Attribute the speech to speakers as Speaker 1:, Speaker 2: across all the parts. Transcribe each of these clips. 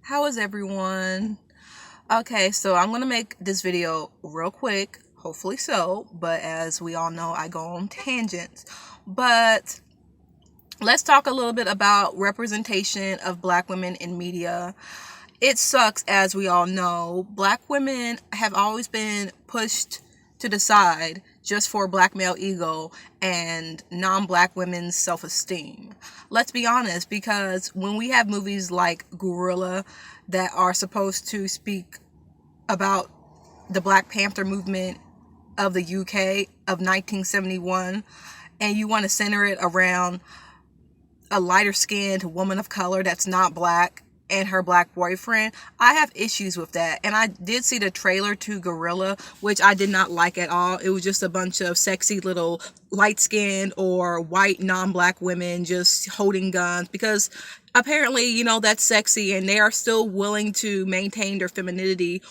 Speaker 1: How is everyone? Okay, so I'm gonna make this video real quick, hopefully so, but as we all know, I go on tangents. But let's talk a little bit about representation of Black women in media. It sucks, as we all know. Black women have always been pushed to the side just for Black male ego and non-Black women's self-esteem. Let's be honest, because when we have movies like Guerrilla that are supposed to speak about the Black Panther movement of the UK of 1971, and you want to center it around a lighter skinned woman of color that's not Black and her Black boyfriend, I have issues with that. And I did see the trailer to Guerrilla, which I did not like at all. It was just a bunch of sexy little light skinned or white non-Black women just holding guns, because apparently, that's sexy and they are still willing to maintain their femininity.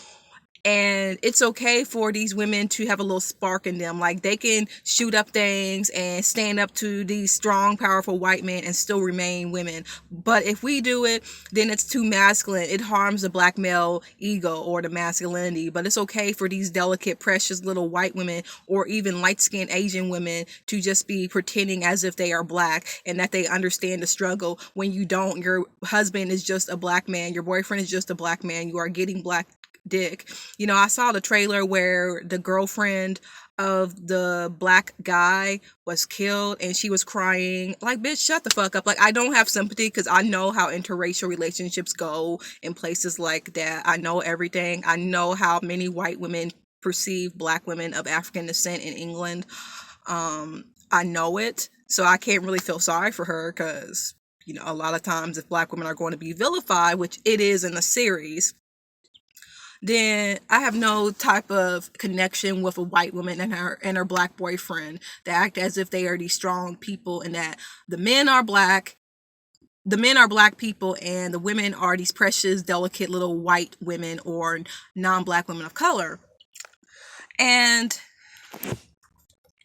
Speaker 1: And it's okay for these women to have a little spark in them. Like, they can shoot up things and stand up to these strong, powerful white men and still remain women. But if we do it, then it's too masculine. It harms the Black male ego or the masculinity. But it's okay for these delicate, precious little white women or even light-skinned Asian women to just be pretending as if they are Black and that they understand the struggle, when you don't. Your husband is just a Black man. Your boyfriend is just a Black man. You are getting Black dick. I saw the trailer where the girlfriend of the Black guy was killed and she was crying. Like, bitch, shut the fuck up. Like, I don't have sympathy because I know how interracial relationships go in places like that. I know everything. I know how many white women perceive Black women of African descent in England. I know it. So I can't really feel sorry for her because, a lot of times if Black women are going to be vilified, which it is in the series, then I have no type of connection with a white woman and her Black boyfriend that act as if they are these strong people, and that the men are Black people and the women are these precious, delicate little white women or non-Black women of color. And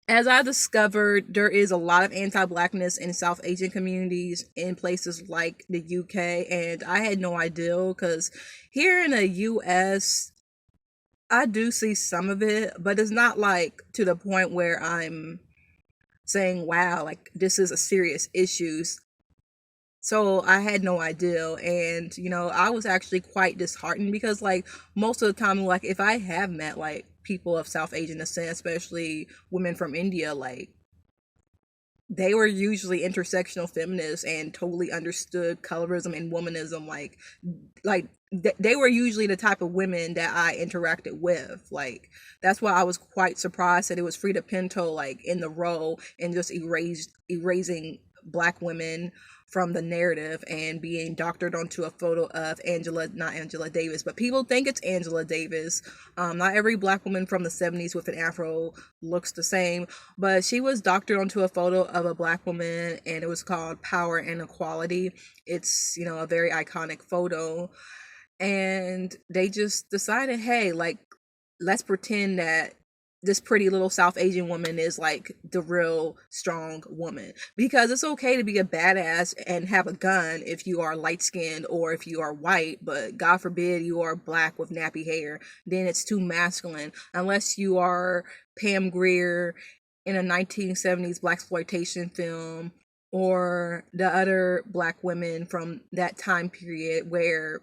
Speaker 1: as I discovered, there is a lot of anti-Blackness in South Asian communities in places like the UK, and I had no idea, because here in the US, I do see some of it, but it's not like to the point where I'm saying, wow, like this is a serious issue. So I had no idea. And, I was actually quite disheartened because, like, most of the time, like, if I have met, like, people of South Asian descent, especially women from India, like, they were usually intersectional feminists and totally understood colorism and womanism. They were usually the type of women that I interacted with. Like, that's why I was quite surprised that it was Frida Pinto, like, in the role and just erasing Black women from the narrative and being doctored onto a photo of not Angela Davis, but people think it's Angela Davis. Not every Black woman from the 70s with an afro looks the same, but she was doctored onto a photo of a Black woman and it was called Power and Equality. It's, a very iconic photo. And they just decided, hey, like, let's pretend that this pretty little South Asian woman is like the real strong woman, because it's okay to be a badass and have a gun if you are light skinned or if you are white, but God forbid you are Black with nappy hair, then it's too masculine. Unless you are Pam Grier in a 1970s blaxploitation film, or the other Black women from that time period where,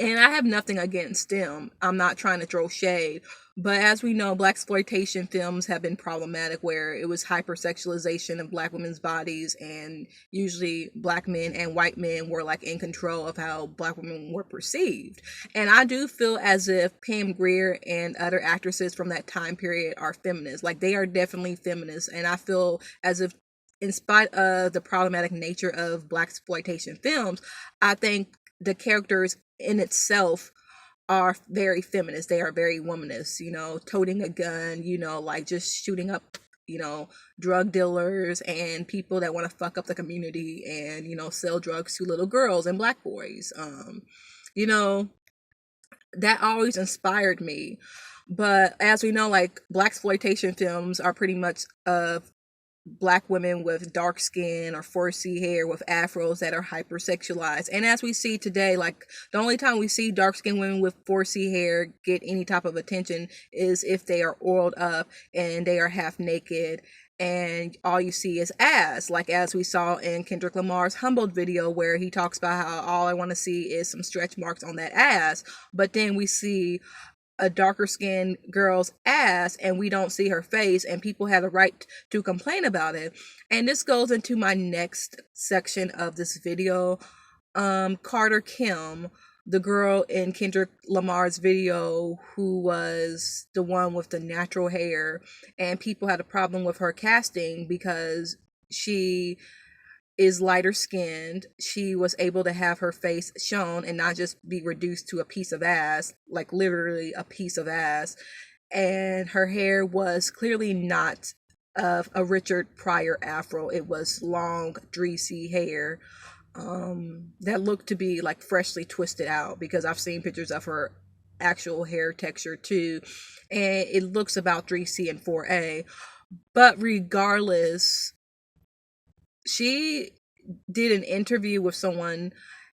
Speaker 1: and I have nothing against them. I'm not trying to throw shade, but as we know, blaxploitation films have been problematic, where it was hypersexualization of Black women's bodies, and usually Black men and white men were like in control of how Black women were perceived. And I do feel as if Pam Grier and other actresses from that time period are feminists. Like, they are definitely feminists, and I feel as if, in spite of the problematic nature of blaxploitation films, I think the characters in itself are very feminist. They are very womanist, toting a gun, like just shooting up, drug dealers and people that want to fuck up the community and, sell drugs to little girls and Black boys. You know, that always inspired me. But as we know, like, blaxploitation films are pretty much of black women with dark skin or 4C hair with afros that are hypersexualized. And as we see today, like the only time we see dark skinned women with 4C hair get any type of attention is if they are oiled up and they are half naked and all you see is ass, like as we saw in Kendrick Lamar's Humbled video, where he talks about how all I want to see is some stretch marks on that ass. But then we see a darker skinned girl's ass and we don't see her face, and people have the right to complain about it. And this goes into my next section of this video. Carter Kim, the girl in Kendrick Lamar's video who was the one with the natural hair, and people had a problem with her casting because she is lighter skinned. She was able to have her face shown and not just be reduced to a piece of ass, like literally a piece of ass. And her hair was clearly not of a Richard Pryor afro. It was long, greasy hair that looked to be like freshly twisted out, because I've seen pictures of her actual hair texture too, and it looks about 3C and 4A. But regardless, she did an interview with someone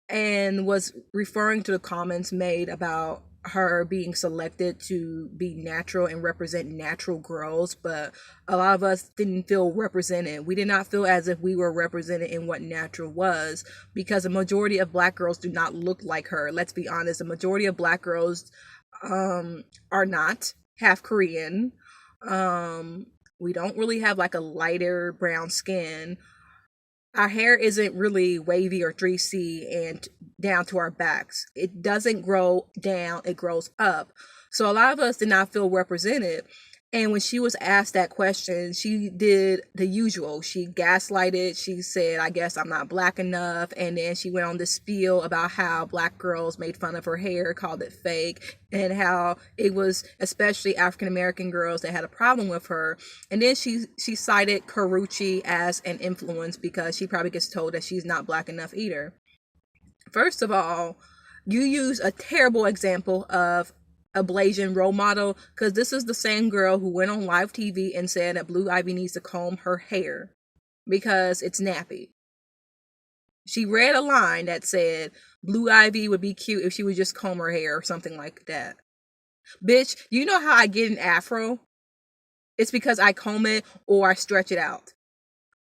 Speaker 1: and was referring to the comments made about her being selected to be natural and represent natural girls, but a lot of us didn't feel represented. We did not feel as if we were represented in what natural was, because a majority of black girls do not look like her. Let's be honest, the majority of black girls are not half Korean. We don't really have like a lighter brown skin. Our hair isn't really wavy or 3C and down to our backs. It doesn't grow down, it grows up. So a lot of us did not feel represented. And when she was asked that question, she did the usual. She gaslighted. She said, I guess I'm not black enough. And then she went on this spiel about how black girls made fun of her hair, called it fake, and how it was especially African American girls that had a problem with her. And then she cited Karrueche as an influence because she probably gets told that she's not black enough either. First of all, you use a terrible example of a Blasian role model, because this is the same girl who went on live TV and said that Blue Ivy needs to comb her hair because it's nappy. She read a line that said Blue Ivy would be cute if she would just comb her hair or something like that. Bitch, you know how I get an afro? It's because I comb it or I stretch it out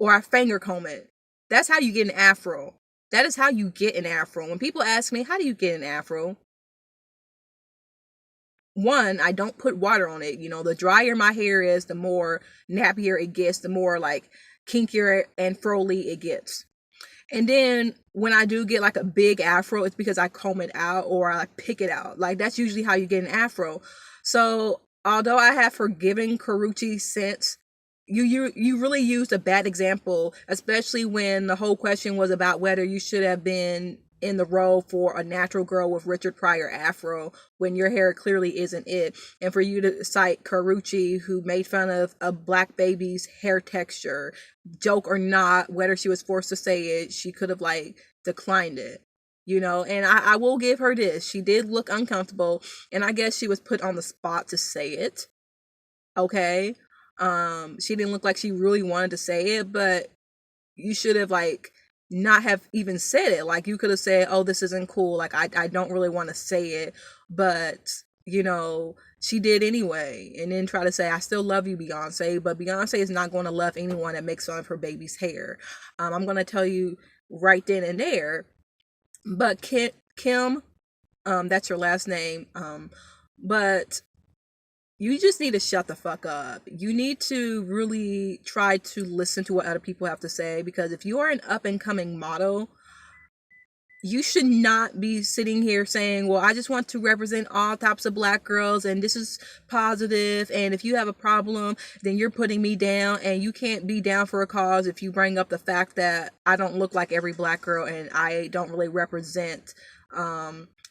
Speaker 1: or I finger comb it. That's how you get an afro. That is how you get an afro. When people ask me, how do you get an afro? One, I don't put water on it. You know, the drier my hair is, the more nappier it gets, the more like kinkier and froly it gets. And then when I do get like a big afro, it's because I comb it out or I like pick it out. Like that's usually how you get an afro. So although I have forgiven Karrueche since, you really used a bad example, especially when the whole question was about whether you should have been in the role for a natural girl with Richard Pryor afro when your hair clearly isn't it. And for you to cite Karrueche, who made fun of a black baby's hair texture, joke or not, whether she was forced to say it, she could have like declined it, you know. And I will give her this, she did look uncomfortable, and I guess she was put on the spot to say it. Okay, she didn't look like she really wanted to say it, but you should have like not have even said it. Like you could have said, oh, this isn't cool, like I don't really want to say it, but you know, she did anyway. And then try to say, I still love you, Beyonce, but Beyonce is not going to love anyone that makes fun of her baby's hair. I'm going to tell you right then and there. But Kim, that's your last name, but you just need to shut the fuck up. You need to really try to listen to what other people have to say, because if you are an up and coming model, you should not be sitting here saying, well, I just want to represent all types of black girls and this is positive, and if you have a problem, then you're putting me down, and you can't be down for a cause if you bring up the fact that I don't look like every black girl and I don't really represent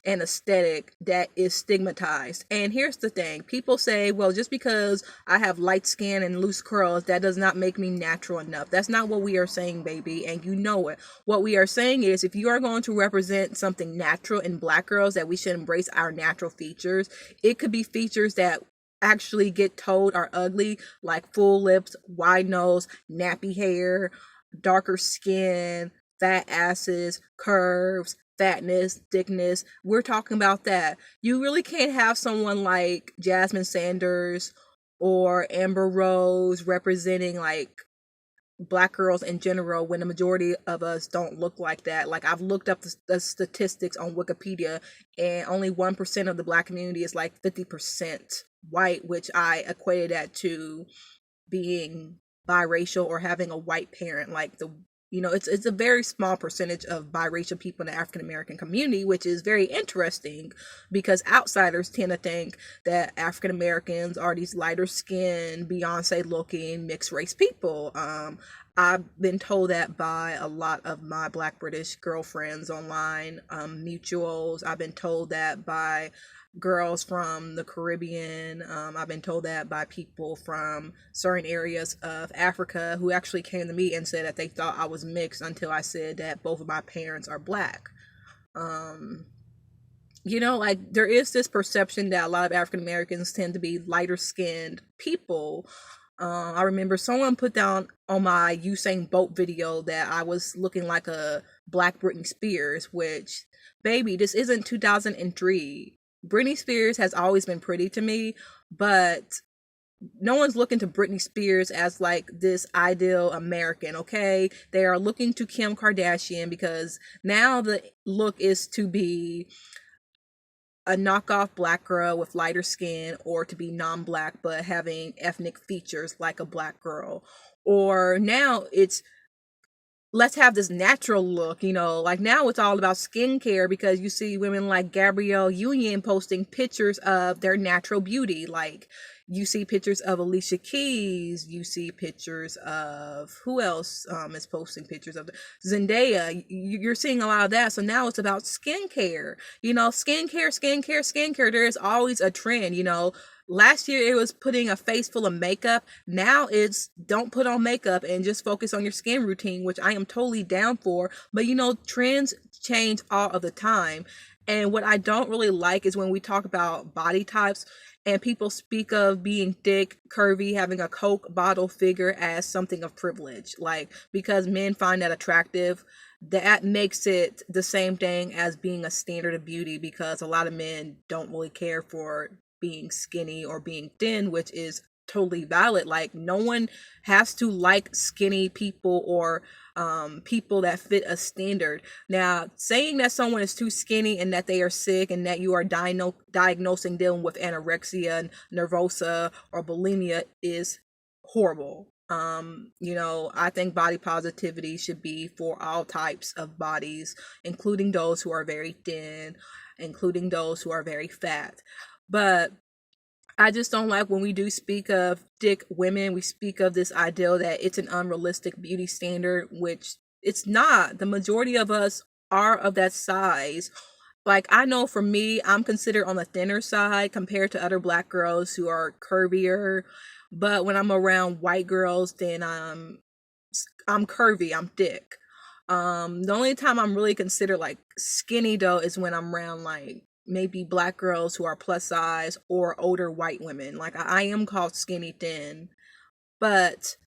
Speaker 1: an aesthetic that is stigmatized. And here's the thing, people say, well, just because I have light skin and loose curls, that does not make me natural enough. That's not what we are saying, baby, and you know it. What we are saying is, if you are going to represent something natural in black girls, that we should embrace our natural features. It could be features that actually get told are ugly, like full lips, wide nose, nappy hair, darker skin, fat asses, curves, fatness, thickness. We're talking about that. You really can't have someone like Jasmine Sanders or Amber Rose representing like black girls in general when the majority of us don't look like that. Like, I've looked up the statistics on Wikipedia, and only 1% of the black community is like 50% white, which I equated that to being biracial or having a white parent. Like, it's a very small percentage of biracial people in the African American community, which is very interesting because outsiders tend to think that African Americans are these lighter skinned, Beyonce looking mixed race people. I've been told that by a lot of my black British girlfriends online, mutuals. I've been told that by girls from the Caribbean. I've been told that by people from certain areas of Africa who actually came to me and said that they thought I was mixed until I said that both of my parents are black. Like, there is this perception that a lot of African Americans tend to be lighter skinned people. I remember someone put down on my Usain Bolt video that I was looking like a black Britney Spears, which, baby, this isn't 2003. Britney Spears has always been pretty to me, but no one's looking to Britney Spears as like this ideal American, okay? They are looking to Kim Kardashian because now the look is to be a knockoff black girl with lighter skin, or to be non-black but having ethnic features like a black girl. Or now it's, let's have this natural look, like now it's all about skincare because you see women like Gabrielle Union posting pictures of their natural beauty. Like, you see pictures of Alicia Keys, you see pictures of, who else is posting pictures of Zendaya. You're seeing a lot of that. So now it's about skincare, skincare. There is always a trend, Last year it was putting a face full of makeup. Now it's don't put on makeup and just focus on your skin routine, which I am totally down for. But trends change all of the time. And what I don't really like is when we talk about body types and people speak of being thick, curvy, having a Coke bottle figure as something of privilege. Like, because men find that attractive, that makes it the same thing as being a standard of beauty, because a lot of men don't really care for being skinny or being thin, which is totally valid. Like, no one has to like skinny people or people that fit a standard. Now, saying that someone is too skinny and that they are sick and that you are diagnosing them with anorexia, nervosa, or bulimia is horrible. I think body positivity should be for all types of bodies, including those who are very thin, including those who are very fat. But I just don't like when we do speak of thick women, we speak of this ideal that it's an unrealistic beauty standard, which it's not. The majority of us are of that size. Like, I know for me, I'm considered on the thinner side compared to other black girls who are curvier. But when I'm around white girls, then I'm curvy, I'm thick. The only time I'm really considered like skinny though is when I'm around like maybe black girls who are plus size or older white women. Like, I am called skinny thin, but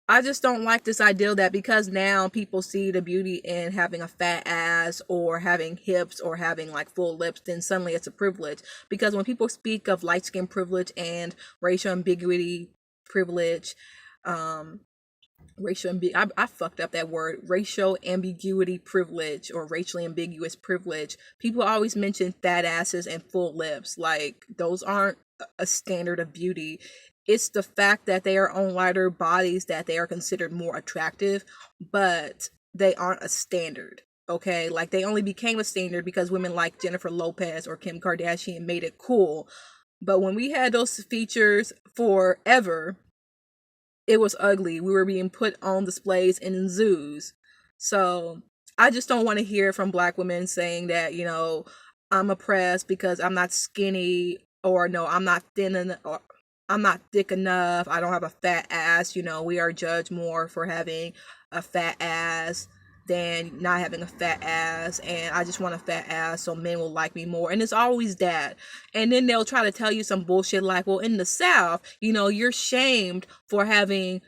Speaker 1: I just don't like this ideal that because now people see the beauty in having a fat ass or having hips or having like full lips, then suddenly it's a privilege. Because when people speak of light skin privilege and racial ambiguity privilege, I fucked up that word, racial ambiguity privilege or racially ambiguous privilege, people always mention fat asses and full lips. Like, those aren't a standard of beauty. It's the fact that they are on lighter bodies that they are considered more attractive, but they aren't a standard. Okay, like, they only became a standard because women like Jennifer Lopez or Kim Kardashian made it cool. But when we had those features forever, it was ugly. We were being put on displays in zoos. So I just don't want to hear from black women saying that, I'm oppressed because I'm not skinny, or no, I'm not thin enough, or I'm not thick enough, I don't have a fat ass. We are judged more for having a fat ass. than not having a fat ass, and I just want a fat ass so men will like me more. And it's always that. And then they'll try to tell you some bullshit like, well, in the South, you're shamed for having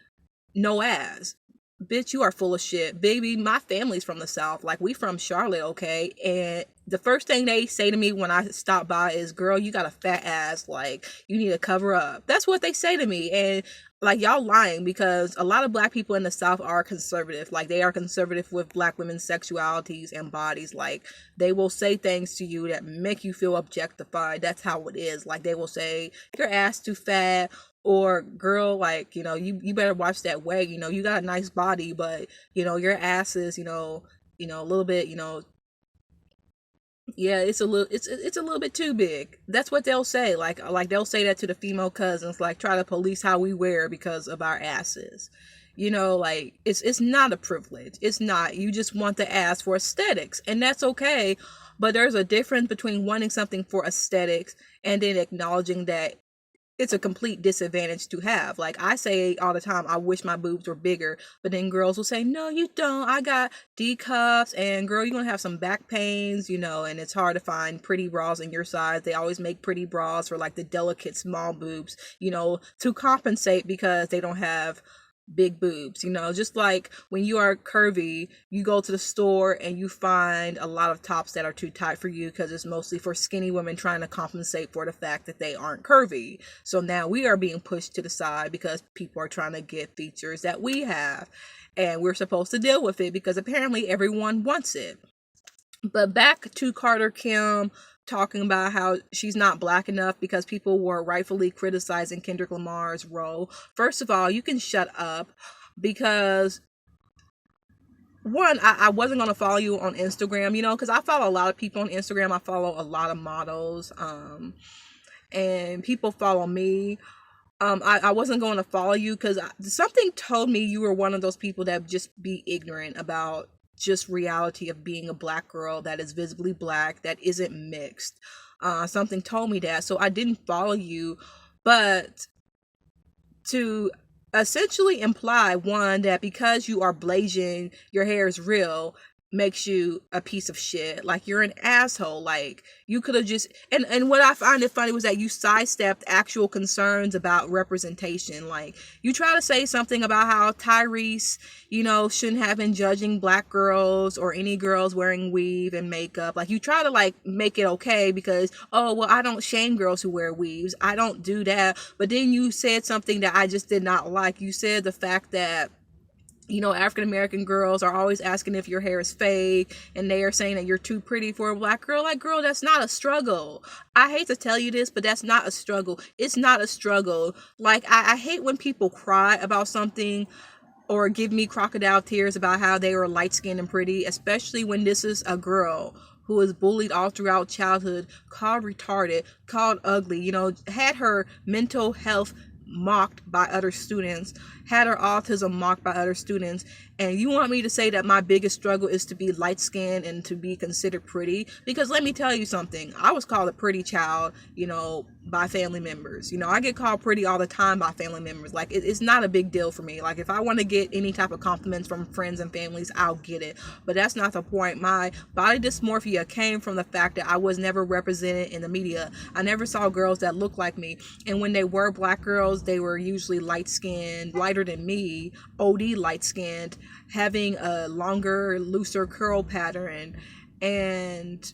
Speaker 1: no ass. Bitch, you are full of shit. Baby, my family's from the South. Like, we from Charlotte, okay? And the first thing they say to me when I stop by is, girl, you got a fat ass. Like, you need to cover up. That's what they say to me. And like, y'all lying, because a lot of black people in the South are conservative. Like, they are conservative with black women's sexualities and bodies. Like, they will say things to you that make you feel objectified. That's how it is. Like, they will say your ass too fat, or girl, like, you better watch that weight. You got a nice body, but your ass is, a little bit, yeah, it's a little bit too big. That's what they'll say. Like they'll say that to the female cousins, like try to police how we wear because of our asses. Like, it's not a privilege. It's not. You just want the ass for aesthetics, and that's okay. But there's a difference between wanting something for aesthetics and then acknowledging that it's a complete disadvantage to have. Like, I say all the time, I wish my boobs were bigger, but then girls will say, no, you don't. I got D cups, and girl, you're gonna have some back pains, and it's hard to find pretty bras in your size. They always make pretty bras for like the delicate small boobs, to compensate because they don't have big boobs. Just like when you are curvy, you go to the store and you find a lot of tops that are too tight for you because it's mostly for skinny women trying to compensate for the fact that they aren't curvy. So now we are being pushed to the side because people are trying to get features that we have, and we're supposed to deal with it because apparently everyone wants it. But back to Carter Kim talking about how she's not black enough because people were rightfully criticizing Kendrick Lamar's role. First of all, you can shut up, because one, I wasn't going to follow you on Instagram, because I follow a lot of people on Instagram. I follow a lot of models, and people follow me. I wasn't going to follow you because something told me you were one of those people that just be ignorant about just reality of being a black girl that is visibly black, that isn't mixed. Something told me that, so I didn't follow you. But to essentially imply, one, that because you are Blasian, your hair is real, makes you a piece of shit. Like, you're an asshole. Like, you could have just, and what I find it funny was that you sidestepped actual concerns about representation. Like, you try to say something about how Tyrese, shouldn't have been judging black girls or any girls wearing weave and makeup. Like, you try to like make it okay because, oh well, I don't shame girls who wear weaves, I don't do that. But then you said something that I just did not like. You said the fact that African American girls are always asking if your hair is fake, and they are saying that you're too pretty for a black girl. Like, girl, that's not a struggle. I hate to tell you this, but that's not a struggle. It's not a struggle. Like, I hate when people cry about something or give me crocodile tears about how they were light-skinned and pretty, especially when this is a girl who was bullied all throughout childhood, called retarded, called ugly, had her mental health mocked by other students, had her autism mocked by other students. And you want me to say that my biggest struggle is to be light-skinned and to be considered pretty? Because let me tell you something, I was called a pretty child, by family members. I get called pretty all the time by family members. Like, it's not a big deal for me. Like, if I want to get any type of compliments from friends and families, I'll get it. But that's not the point. My body dysmorphia came from the fact that I was never represented in the media. I never saw girls that looked like me. And when they were black girls, they were usually light-skinned, lighter than me, OD light-skinned, having a longer, looser curl pattern, and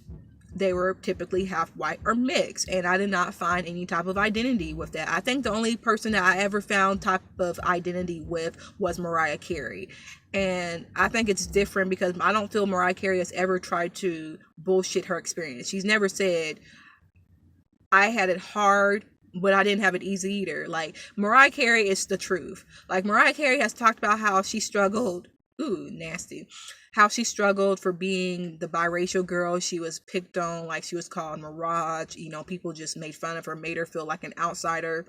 Speaker 1: they were typically half white or mixed, and I did not find any type of identity with that. I think the only person that I ever found type of identity with was Mariah Carey, and I think it's different because I don't feel Mariah Carey has ever tried to bullshit her experience. She's never said, I had it hard, but I didn't have it easy either. Like, Mariah Carey is the truth. Like, Mariah Carey has talked about how she struggled, nasty, how she struggled for being the biracial girl. She was picked on, like she was called Mirage. People just made fun of her, made her feel like an outsider.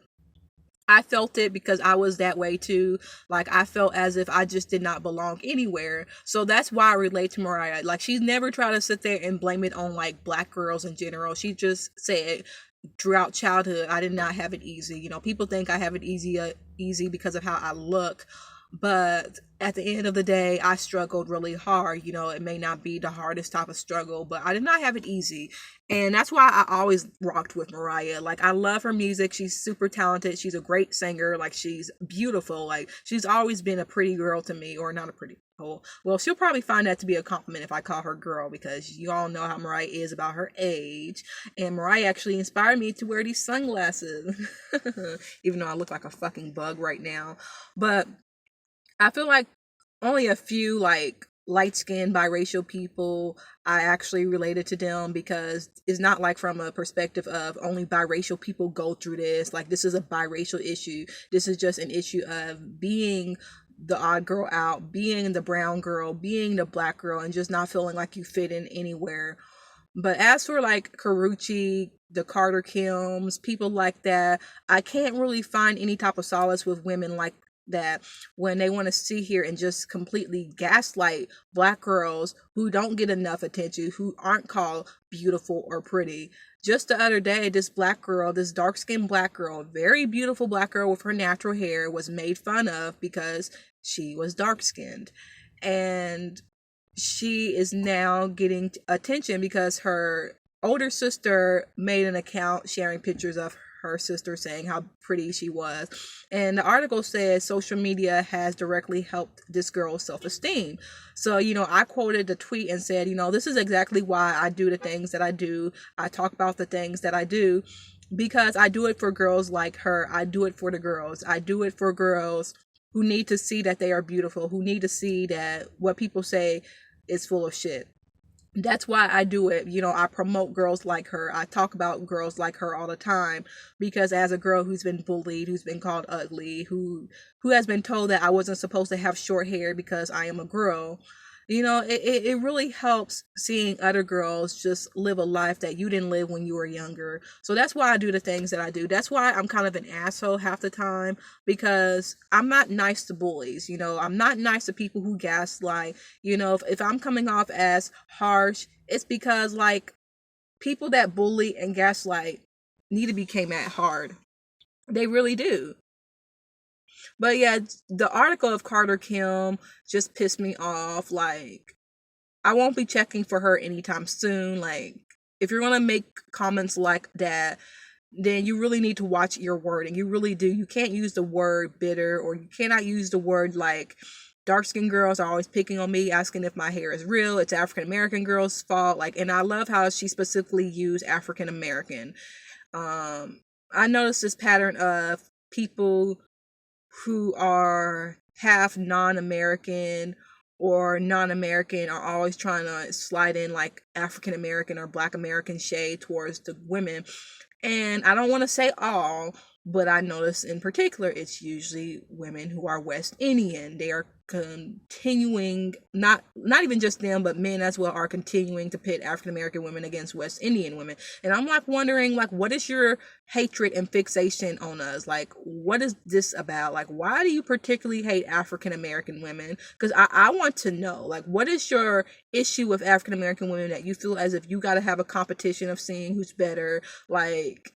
Speaker 1: I felt it because I was that way too. Like, I felt as if I just did not belong anywhere. So that's why I relate to Mariah. Like, she's never tried to sit there and blame it on like black girls in general. She just said, throughout childhood, I did not have it easy. People think I have it easy because of how I look. But at the end of the day, I struggled really hard. You know, it may not be the hardest type of struggle, but I did not have it easy. And that's why I always rocked with Mariah. Like, I love her music. She's super talented. She's a great singer. Like, she's beautiful. Like, she's always been a pretty girl to me, or not a pretty girl. Well, she'll probably find that to be a compliment if I call her girl, because you all know how Mariah is about her age. And Mariah actually inspired me to wear these sunglasses, even though I look like a fucking bug right now. But I feel like only a few like light skinned biracial people I actually related to them, because it's not like from a perspective of only biracial people go through this. Like, this is a biracial issue. This is just an issue of being the odd girl out, being the brown girl, being the black girl, and just not feeling like you fit in anywhere. But as for like Karuchi, the Carter Kims, people like that, I can't really find any type of solace with women like that when they want to sit here and just completely gaslight black girls who don't get enough attention, who aren't called beautiful or pretty. Just the other day, this black girl, this dark-skinned black girl, very beautiful black girl with her natural hair, was made fun of because she was dark-skinned. And she is now getting attention because her older sister made an account sharing pictures of her sister saying how pretty she was. And the article says social media has directly helped this girl's self-esteem. So, I quoted the tweet and said, this is exactly why I do the things that I do. I talk about the things that I do because I do it for girls like her. I do it for the girls. I do it for girls who need to see that they are beautiful, who need to see that what people say is full of shit. That's why I do it. I promote girls like her. I talk about girls like her all the time, because as a girl who's been bullied, who's been called ugly, who has been told that I wasn't supposed to have short hair because I am a girl, it really helps seeing other girls just live a life that you didn't live when you were younger. So that's why I do the things that I do. That's why I'm kind of an asshole half the time, because I'm not nice to bullies. I'm not nice to people who gaslight. If I'm coming off as harsh, it's because like people that bully and gaslight need to be came at hard. They really do. But yeah, the article of Carter Kim just pissed me off. Like, I won't be checking for her anytime soon. Like, if you're gonna make comments like that, then you really need to watch your wording. You really do. You can't use the word bitter, or you cannot use the word like dark-skinned girls are always picking on me, asking if my hair is real. It's African American girls' fault. Like, and I love how she specifically used African American. I noticed this pattern of people who are half non-American or non-American are always trying to slide in like African American or Black American shade towards the women. And I don't want to say all, but I notice in particular it's usually women who are West Indian. They are continuing, not even just them, but men as well, are continuing to pit African American women against West Indian women. And I'm like wondering, like, what is your hatred and fixation on us? Like, what is this about? Like, why do you particularly hate African American women? Because I want to know, like, what is your issue with African American women that you feel as if you got to have a competition of seeing who's better? Like,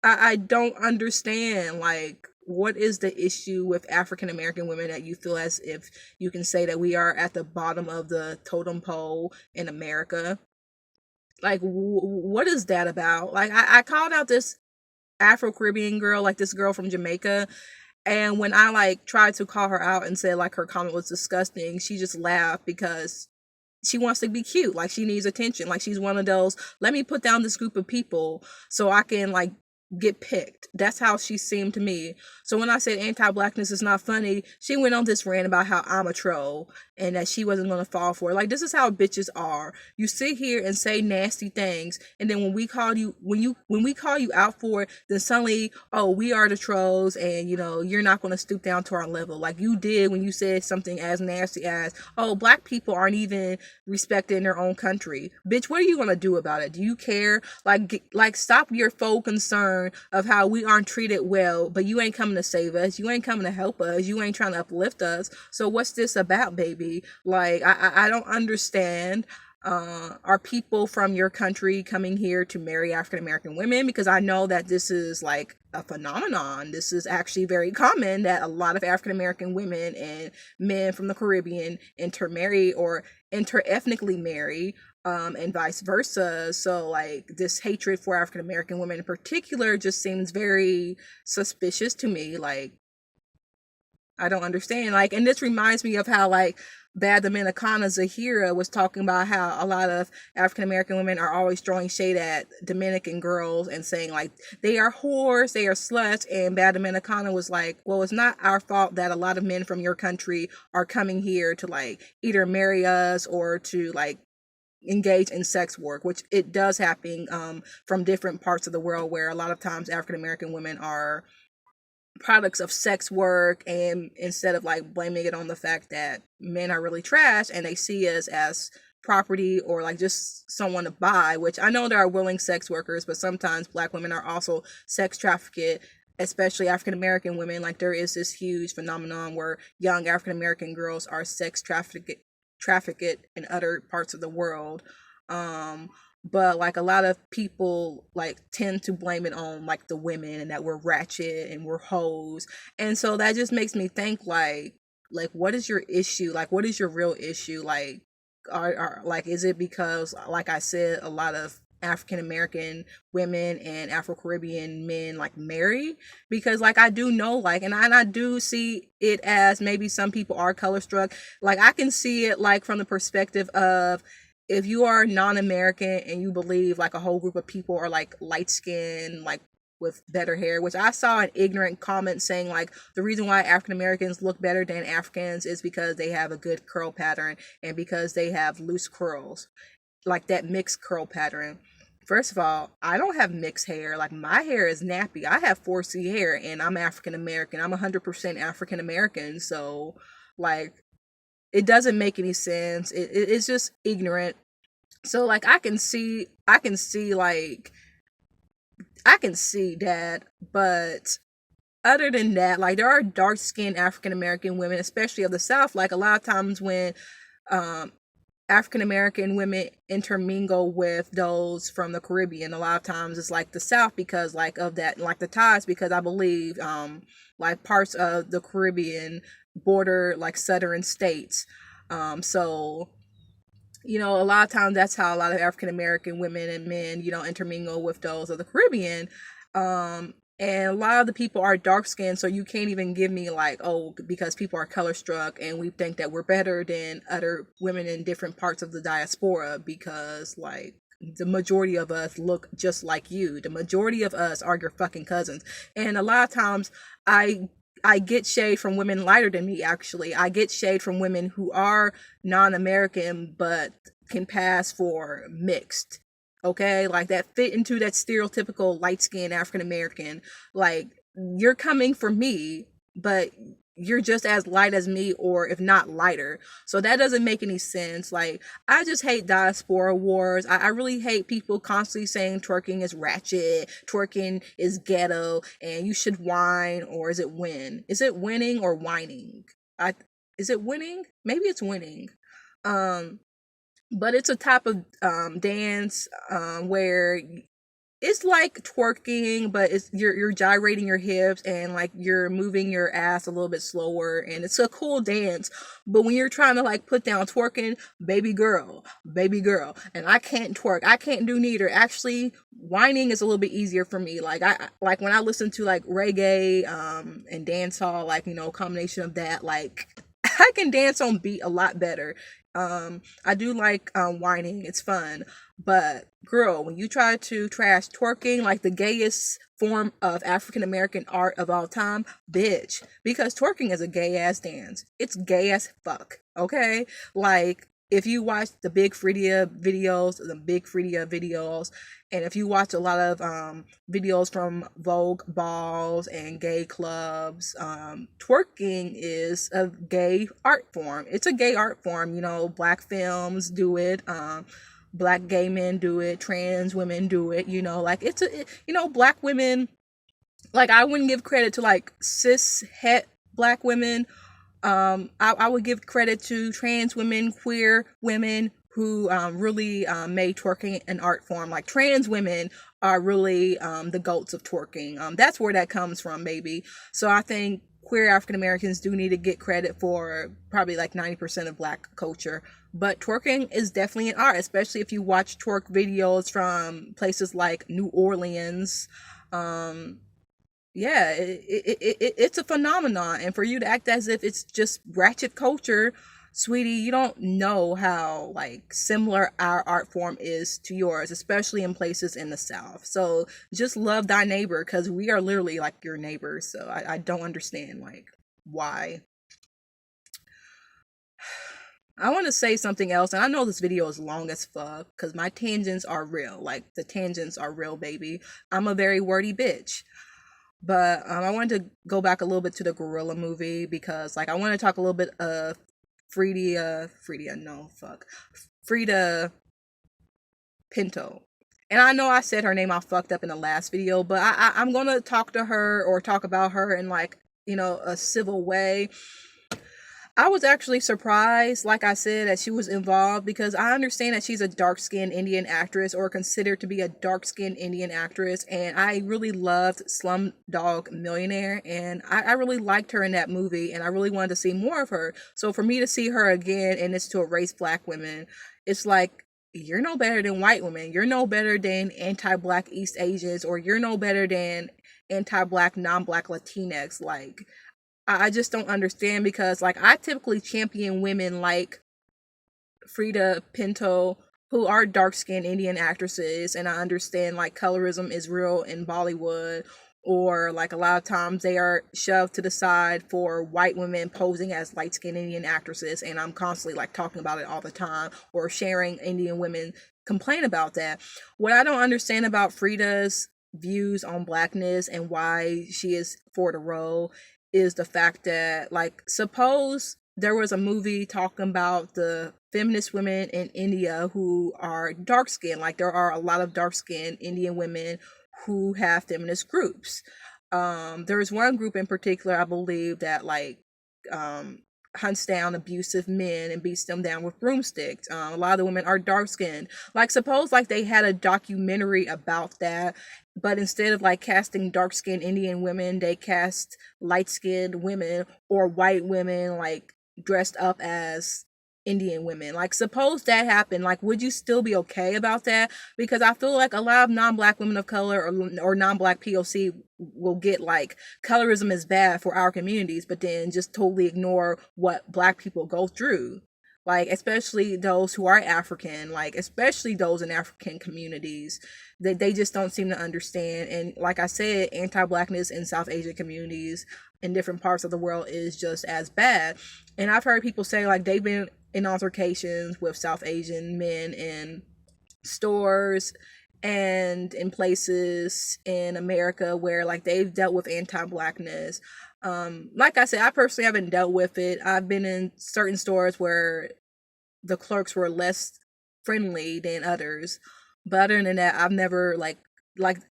Speaker 1: I don't understand, like, what is the issue with African American women that you feel as if you can say that we are at the bottom of the totem pole in America? Like, what is that about? Like, I called out this Afro-Caribbean girl, like this girl from Jamaica, and when I like tried to call her out and said like her comment was disgusting, she just laughed because she wants to be cute. Like, she needs attention. Like, she's one of those, let me put down this group of people so I can like get picked. That's how she seemed to me. So when I said anti-blackness is not funny, she went on this rant about how I'm a troll and that she wasn't going to fall for it. Like, this is how bitches are. You sit here and say nasty things, and then when we call you out for it, then suddenly, oh, we are the trolls, and you're not going to stoop down to our level like you did when you said something as nasty as, oh, black people aren't even respected in their own country. Bitch, what are you going to do about it? Do you care? Like stop your faux concern of how we aren't treated well, but you ain't coming to save us. You ain't coming to help us. You ain't trying to uplift us. So what's this about, baby? Like, I don't understand. Are people from your country coming here to marry African American women? Because I know that this is like a phenomenon. This is actually very common that a lot of African American women and men from the Caribbean intermarry or interethnically marry, and vice versa. So like this hatred for African American women in particular just seems very suspicious to me. Like, I don't understand. Like, and this reminds me of how like Bad Dominicana Zahira was talking about how a lot of African American women are always throwing shade at Dominican girls and saying like they are whores, they are sluts, and Bad Dominicana was like, well, it's not our fault that a lot of men from your country are coming here to like either marry us or to like engage in sex work, which it does happen from different parts of the world where a lot of times African American women are products of sex work, and instead of like blaming it on the fact that men are really trash and they see us as property or like just someone to buy, which I know there are willing sex workers, but sometimes Black women are also sex trafficked, especially African American women. Like there is this huge phenomenon where young African American girls are sex trafficked in other parts of the world. But like a lot of people like tend to blame it on like the women and that we're ratchet and we're hoes. And so that just makes me think like what is your issue? Like what is your real issue? Like are like, is it because like I said, a lot of African American women and Afro Caribbean men like marry? Because like I do know like, and I do see it as maybe some people are color struck. Like I can see it like from the perspective of, if you are non-American and you believe like a whole group of people are like light skinned, like with better hair, which I saw an ignorant comment saying like the reason why African Americans look better than Africans is because they have a good curl pattern and because they have loose curls, like that mixed curl pattern. First of all, I don't have mixed hair. Like my hair is nappy. I have 4C hair and I'm African American. I'm 100% African American. So like it doesn't make any sense. It's just ignorant. So like I can see like I can see that, but other than that, like there are dark skinned African American women, especially of the South. Like a lot of times when um African American women intermingle with those from the Caribbean, a lot of times it's like the South because like of that, like the ties, because I believe like parts of the Caribbean border like southern states. So you know, a lot of times that's how a lot of African American women and men, you know, intermingle with those of the Caribbean. And a lot of the people are dark skinned, so you can't even give me like, oh, because people are color struck and we think that we're better than other women in different parts of the diaspora because like the majority of us look just like you. The majority of us are your fucking cousins. And a lot of times I get shade from women lighter than me, actually. I get shade from women who are non-American but can pass for mixed. Okay? Like that fit into that stereotypical light-skinned African American. Like you're coming for me, but you're just as light as me, or if not lighter. So that doesn't make any sense. Like I just hate diaspora wars. I really hate people constantly saying twerking is ratchet, twerking is ghetto, and you should whine, or is it win? Is it winning or whining? Is it winning? Maybe it's winning. But it's a type of dance where it's like twerking, but it's you're gyrating your hips and like you're moving your ass a little bit slower, and it's a cool dance. But when you're trying to like put down twerking, baby girl, and I can't twerk, I can't do neither. Actually, whining is a little bit easier for me. Like I like when I listen to like reggae and dancehall, like you know, combination of that, like I can dance on beat a lot better. I do like whining, it's fun. But girl, when you try to trash twerking, like the gayest form of African American art of all time, bitch, because twerking is a gay ass dance. It's gay as fuck, okay? Like if you watch the Big Freedia videos, and if you watch a lot of videos from Vogue balls and gay clubs, twerking is a gay art form. It's a gay art form. You know, black films do it. Black gay men do it. Trans women do it. You know, like you know, black women. Like I wouldn't give credit to like cis het black women. I would give credit to trans women, queer women who really made twerking an art form. Like trans women are really the goats of twerking. That's where that comes from, baby. So I think queer African Americans do need to get credit for probably like 90% of Black culture. But twerking is definitely an art, especially if you watch twerk videos from places like New Orleans. Yeah, it's a phenomenon. And for you to act as if it's just ratchet culture, sweetie, you don't know how like similar our art form is to yours, especially in places in the South. So just love thy neighbor, because we are literally like your neighbors. So I don't understand like why. I want to say something else, and I know this video is long as fuck because my tangents are real. Like the tangents are real, baby. I'm a very wordy bitch. But I wanted to go back a little bit to the Guerrilla movie because, like, I want to talk a little bit of Frida Pinto. And I know I said her name, I fucked up in the last video, but I'm gonna talk to her or talk about her in like, a civil way. I was actually surprised, like I said, that she was involved because I understand that she's a dark-skinned Indian actress or considered to be a dark-skinned Indian actress. And I really loved Slumdog Millionaire, and I really liked her in that movie, and I really wanted to see more of her. So for me to see her again, and it's to erase Black women, it's like, you're no better than white women. You're no better than anti-Black East Asians, or you're no better than anti-Black, non-Black Latinx. Like, I just don't understand because, like, I typically champion women like Frida Pinto, who are dark-skinned Indian actresses, and I understand, like, colorism is real in Bollywood, or, like, a lot of times they are shoved to the side for white women posing as light-skinned Indian actresses, and I'm constantly, like, talking about it all the time, or sharing Indian women complain about that. What I don't understand about Frida's views on Blackness and why she is for the role is the fact that, like, suppose there was a movie talking about the feminist women in India who are dark skinned. Like, there are a lot of dark skinned Indian women who have feminist groups. There is one group in particular, I believe, that like hunts down abusive men and beats them down with broomsticks. A lot of the women are dark skinned. Like, suppose like they had a documentary about that, but instead of like casting dark skinned Indian women, they cast light skinned women or white women like dressed up as Indian women. Like, suppose that happened, like, would you still be okay about that? Because I feel like a lot of non-Black women of color or non-Black POC will get like colorism is bad for our communities, but then just totally ignore what Black people go through. Like, especially those who are African, like, especially those in African communities, they just don't seem to understand. And like I said, anti-Blackness in South Asian communities in different parts of the world is just as bad. And I've heard people say like they've been in altercations with South Asian men in stores and in places in America where like they've dealt with anti-Blackness. Like I said, I personally haven't dealt with it. I've been in certain stores where the clerks were less friendly than others, but other than that, I've never like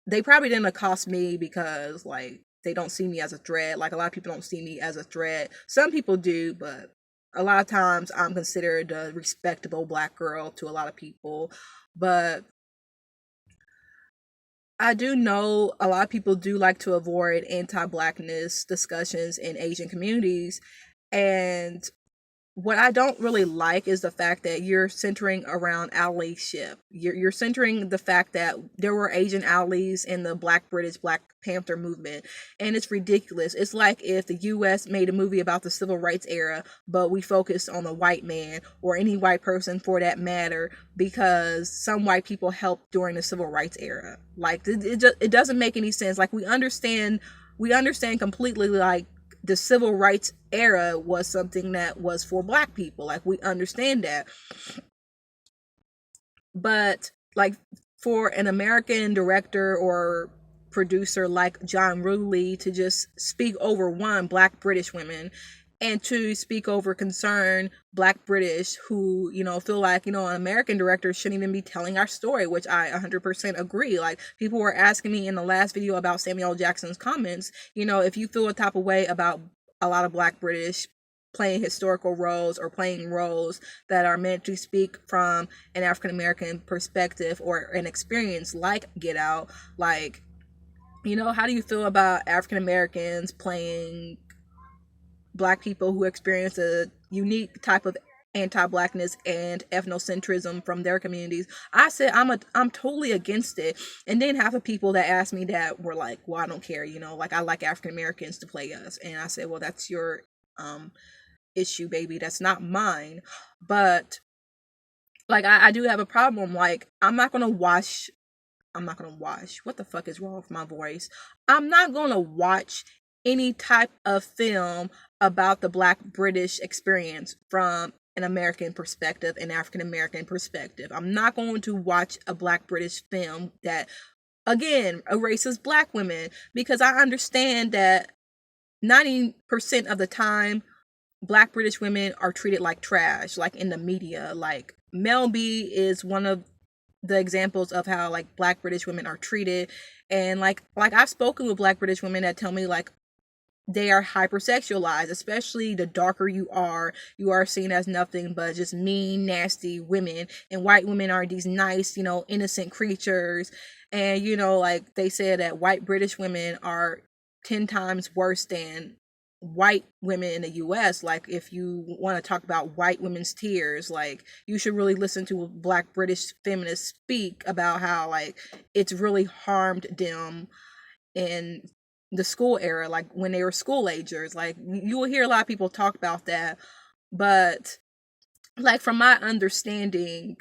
Speaker 1: they probably didn't accost me because like they don't see me as a threat. Like, a lot of people don't see me as a threat. Some people do, but a lot of times I'm considered a respectable Black girl to a lot of people. But I do know a lot of people do like to avoid anti-Blackness discussions in Asian communities. And what I don't really like is the fact that you're centering around allyship. You're centering the fact that there were Asian allies in the Black British Black Panther movement, and it's ridiculous. It's like if the US made a movie about the civil rights era, but we focused on the white man or any white person for that matter because some white people helped during the civil rights era. Like, it doesn't make any sense. Like, we understand completely, like, the civil rights era was something that was for Black people. Like, we understand that. But like, for an American director or producer like John Ruley to just speak over one, Black British women, and to speak over concerned Black British who, feel like, an American director shouldn't even be telling our story, which I 100% agree. Like, people were asking me in the last video about Samuel L. Jackson's comments, if you feel a type of way about a lot of Black British playing historical roles or playing roles that are meant to speak from an African American perspective or an experience like Get Out. Like, you know, how do you feel about African Americans playing Black people who experience a unique type of anti-blackness and ethnocentrism from their communities? I said I'm totally against it. And then half the people that asked me that were like, well, I don't care, you know, like I like African Americans to play us. And I said, well, that's your issue, baby. That's not mine. But like I do have a problem. Like I'm not gonna watch. What the fuck is wrong with my voice? I'm not gonna watch any type of film about the Black British experience from an American perspective, an African American perspective. I'm not going to watch a Black British film that, again, erases Black women, because I understand that 90% of the time, Black British women are treated like trash, like in the media. Like Mel B is one of the examples of how like Black British women are treated. And like I've spoken with Black British women that tell me like they are hypersexualized, especially the darker you are seen as nothing but just mean, nasty women, and white women are these nice, you know, innocent creatures. And you know, like they said that white British women are 10 times worse than white women in the US. Like if you want to talk about white women's tears, like you should really listen to Black British feminists speak about how like it's really harmed them in the school era, like when they were school agers. Like you will hear a lot of people talk about that. But like from my understanding,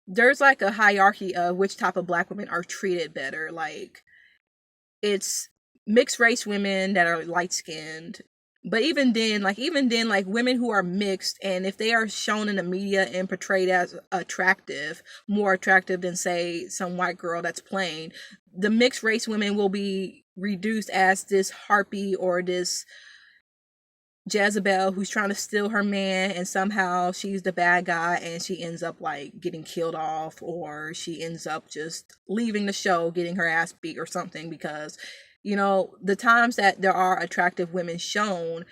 Speaker 1: there's like a hierarchy of which type of Black women are treated better. Like it's mixed race women that are light skinned. But even then, like women who are mixed, and if they are shown in the media and portrayed as attractive, more attractive than say some white girl that's plain, the mixed race women will be reduced as this harpy or this Jezebel who's trying to steal her man, and somehow she's the bad guy and she ends up like getting killed off, or she ends up just leaving the show, getting her ass beat or something. Because, you know, the times that there are attractive women shown,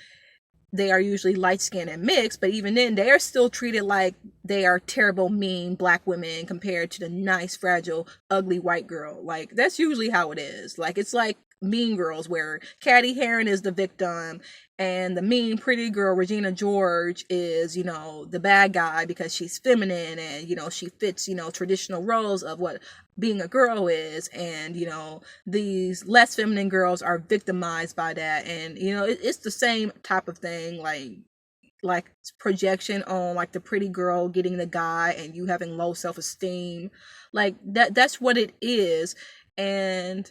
Speaker 1: they are usually light skinned and mixed, but even then they are still treated like they are terrible, mean Black women compared to the nice, fragile, ugly white girl. Like that's usually how it is. Like it's like Mean Girls, where Caddy Heron is the victim and the mean pretty girl Regina George is, you know, the bad guy because she's feminine and, you know, she fits, you know, traditional roles of what being a girl is. And, you know, these less feminine girls are victimized by that. And, you know, it's the same type of thing, like projection on like the pretty girl getting the guy and you having low self-esteem. Like that's what it is. And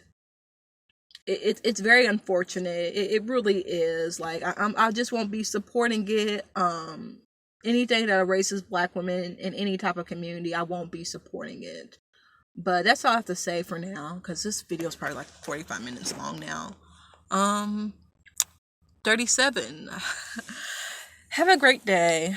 Speaker 1: it's very unfortunate. It really is. Like I just won't be supporting it. Anything that erases Black women in any type of community, I won't be supporting it. But that's all I have to say for now, because this video is probably like 45 minutes long now. 37. Have a great day.